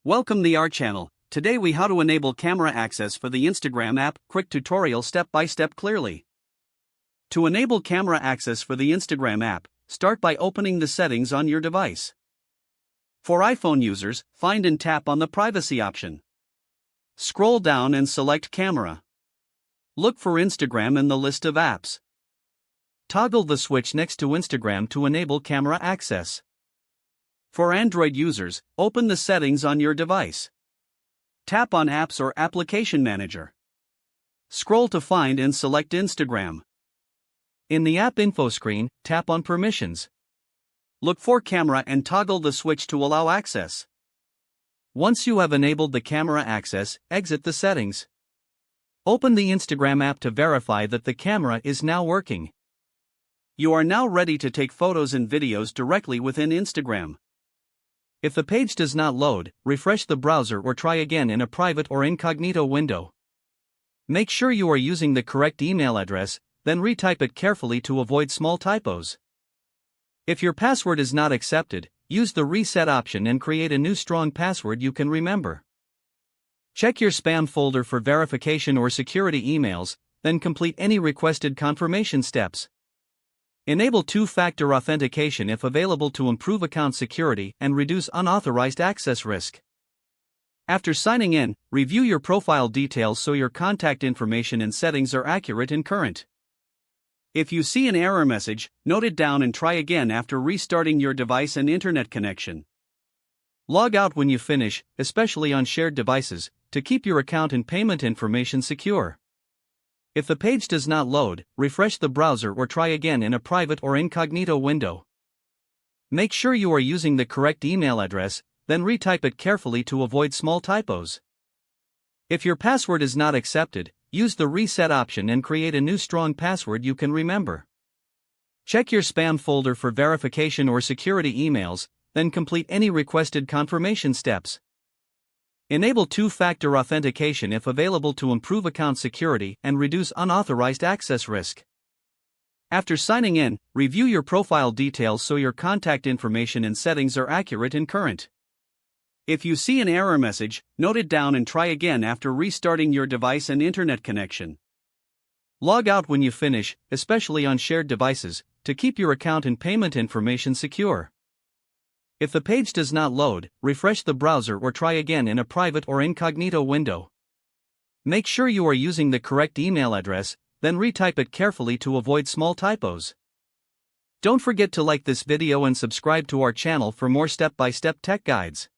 Welcome to our channel. Today we how to enable camera access for the Instagram app. Quick tutorial step by step clearly. To enable camera access for the Instagram app, start by opening the settings on your device. For iPhone users, find and tap on the privacy option. Scroll down and select camera. Look for Instagram in the list of apps. Toggle the switch next to Instagram to enable camera access. For Android users, open the settings on your device. Tap on Apps or Application Manager. Scroll to find and select Instagram. In the app info screen, tap on Permissions. Look for Camera and toggle the switch to allow access. Once you have enabled the camera access, exit the settings. Open the Instagram app to verify that the camera is now working. You are now ready to take photos and videos directly within Instagram. If the page does not load, refresh the browser or try again in a private or incognito window. Make sure you are using the correct email address, then retype it carefully to avoid small typos. If your password is not accepted, use the reset option and create a new strong password you can remember. Check your spam folder for verification or security emails, then complete any requested confirmation steps. Enable two-factor authentication if available to improve account security and reduce unauthorized access risk. After signing in, review your profile details so your contact information and settings are accurate and current. If you see an error message, note it down and try again after restarting your device and internet connection. Log out when you finish, especially on shared devices, to keep your account and payment information secure. If the page does not load, refresh the browser or try again in a private or incognito window. Make sure you are using the correct email address, then retype it carefully to avoid small typos. If your password is not accepted, use the reset option and create a new strong password you can remember. Check your spam folder for verification or security emails, then complete any requested confirmation steps. Enable two-factor authentication if available to improve account security and reduce unauthorized access risk. After signing in, review your profile details so your contact information and settings are accurate and current. If you see an error message, note it down and try again after restarting your device and internet connection. Log out when you finish, especially on shared devices, to keep your account and payment information secure. If the page does not load, refresh the browser or try again in a private or incognito window. Make sure you are using the correct email address, then retype it carefully to avoid small typos. Don't forget to like this video and subscribe to our channel for more step-by-step tech guides.